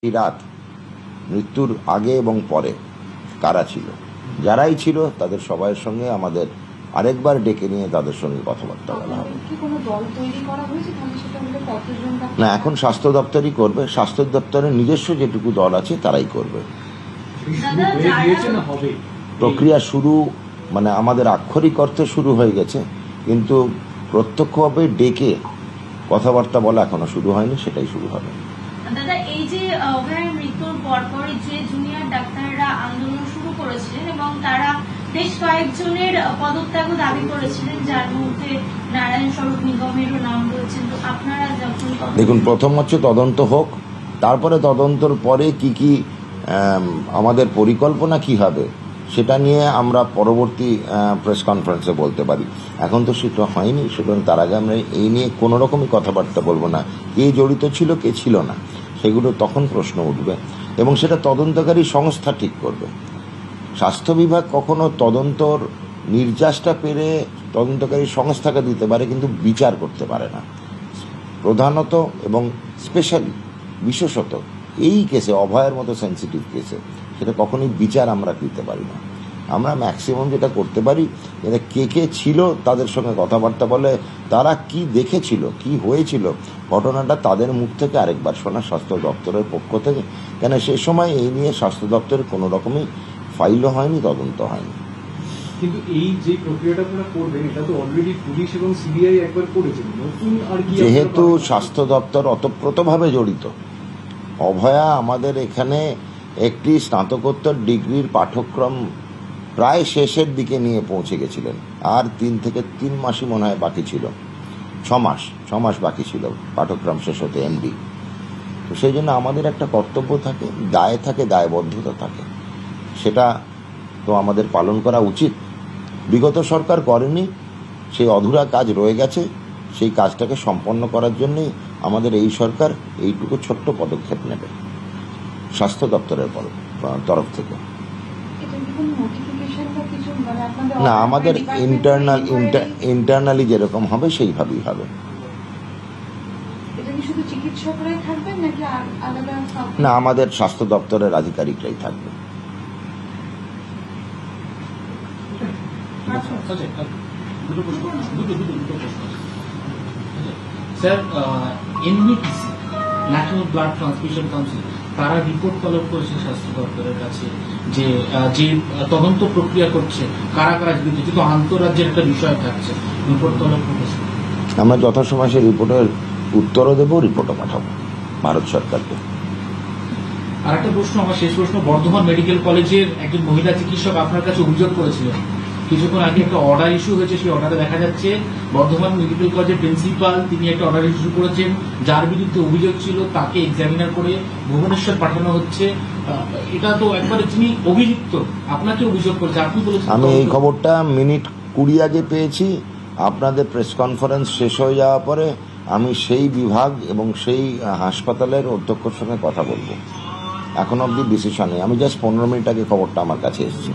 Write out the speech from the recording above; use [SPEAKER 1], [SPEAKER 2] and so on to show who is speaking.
[SPEAKER 1] এই রাত মৃত্যুর আগে এবং পরে কারা ছিল, যারাই ছিল তাদের সবাইয়ের সঙ্গে আমাদের আরেকবার ডেকে নিয়ে তাদের সঙ্গে কথাবার্তা বলা হবে। না, এখন স্বাস্থ্য দপ্তরই করবে। স্বাস্থ্য দপ্তরের নিজস্ব যেটুকু দল আছে তারাই করবে। প্রক্রিয়া শুরু, মানে আমাদের আক্ষরিক অর্থে শুরু হয়ে গেছে, কিন্তু প্রত্যক্ষভাবে ডেকে কথাবার্তা বলা এখনো শুরু হয়নি, সেটাই শুরু হবে।
[SPEAKER 2] দাদা, এই যে অভয়ের মৃত্যুর পরপরই যে জুনিয়র ডাক্তাররা আন্দোলন শুরু করেছিলেন এবং তারা বেশ কয়েকজনের পদত্যাগও দাবি করেছিলেন, যার মধ্যে নারায়ণ স্বরূপ নিগমেরও নাম রয়েছেন, তো আপনারা যখন
[SPEAKER 1] দেখুন, প্রথম হচ্ছে তদন্ত হোক, তারপরে তদন্তর পরে কি কি আমাদের পরিকল্পনা কি হবে সেটা নিয়ে আমরা পরবর্তী প্রেস কনফারেন্সে বলতে পারি। এখন তো সেটা হয়নি, সুতরাং তার আগে আমরা এই নিয়ে কোনো রকমই কথাবার্তা বলবো না। কে জড়িত ছিল, কে ছিল না, সেগুলো তখন প্রশ্ন উঠবে এবং সেটা তদন্তকারী সংস্থা ঠিক করবে। স্বাস্থ্য বিভাগ কখনো তদন্তর নির্যাসটা পেরে তদন্তকারী সংস্থাকে দিতে পারে, কিন্তু বিচার করতে পারে না। প্রধানত এবং স্পেশালি বিশেষত এই কেসে, অভয়ের মতো সেন্সিটিভ কেসে, সেটা কখনোই বিচার আমরা দিতে পারি না। আমরা ম্যাক্সিমাম যেটা করতে পারি, যেটা কে কে ছিল তাদের সঙ্গে কথাবার্তা বলে, তারা কি দেখেছিল, কি হয়েছিল, ঘটনাটা তাদের মুখ থেকে আরেকবার শোনা স্বাস্থ্য দপ্তরের পক্ষ থেকে। কেন সেই সময় এই নিয়ে স্বাস্থ্য দপ্তরের কোনো রকমই ফাইলও হয়নি, তদন্ত হয়নি।
[SPEAKER 3] কিন্তু এই যে প্রক্রিয়াটা আপনারা করবেন, এটা তো অলরেডি পুলিশ এবং সিবিআই একবার করেছে, নতুন আর কি?
[SPEAKER 1] যেহেতু স্বাস্থ্য দপ্তর অতপ্রতভাবে জড়িত, অভয়া আমাদের এখানে একটি স্নাতকোত্তর ডিগ্রির পাঠ্যক্রম প্রায় শেষের দিকে নিয়ে পৌঁছে গেছিলেন, আর 3 থেকে 3 মাসই মনে হয় বাকি ছিল, 6 মাস বাকি ছিল পাঠ্যক্রম শেষ হতে, এমডি। তো সেই জন্য আমাদের একটা কর্তব্য থাকে, দায় থাকে, দায়বদ্ধতা থাকে, সেটা তো আমাদের পালন করা উচিত। বিগত সরকার করেনি, সেই অধুরা কাজ রয়ে গেছে, সেই কাজটাকে সম্পন্ন করার জন্যই আমাদের এই সরকার এইটুকু ছোট্ট পদক্ষেপ নেবে স্বাস্থ্য দপ্তরের তরফ থেকে। না, আমাদের ইন্টারনালি যেরকম হবে সেইভাবেই হবে। না, আমাদের স্বাস্থ্য দপ্তরের আধিকারিকরাই থাকবে।
[SPEAKER 4] Sir, NBTC national blood transfusion council তারা রিপোর্ট তলব করেছে স্বাস্থ্য দপ্তরের কাছে যে তদন্ত প্রক্রিয়া করছে কারা কারা জড়িত, কিন্তু আন্তঃরাজ্যের একটা বিষয় থাকছে, রিপোর্ট তলব করেছে।
[SPEAKER 1] আমরা যথাসময় সেই রিপোর্টের উত্তরও দেবো, রিপোর্টও পাঠাবো ভারত সরকারকে।
[SPEAKER 4] আর একটা প্রশ্ন, আমার শেষ প্রশ্ন, বর্ধমান মেডিকেল কলেজের একজন মহিলা চিকিৎসক আপনার কাছে অভিযোগ করেছিলেন, কিছুক্ষণ আগে একটা অর্ডার ইস্যু হয়েছে, সেই অর্ডারে দেখা যাচ্ছে বর্ধমান মেডিকেল কলেজের প্রিন্সিপাল তিনি একটা অর্ডার ইস্যু করেছেন, যার বিরুদ্ধে অভিযোগ ছিল তাকে এক্সামিনার করে ভুবনেশ্বর পাঠানো হচ্ছে। এটা তো একবারে তিনি অভিযুক্ত, আপনাকে অভিযোগ করেছে, আপনি বলেছেন।
[SPEAKER 1] আমি এই খবরটা মিনিট 20 আগে পেয়েছি। আপনাদের প্রেস কনফারেন্স শেষ হয়ে যাওয়ার পরে আমি সেই বিভাগ এবং সেই হাসপাতালের অধ্যক্ষের সঙ্গে কথা বলবো। এখন অবধি ডিসিশন নেই, আমি জাস্ট 15 মিনিট আগে খবরটা আমার কাছে এসেছি।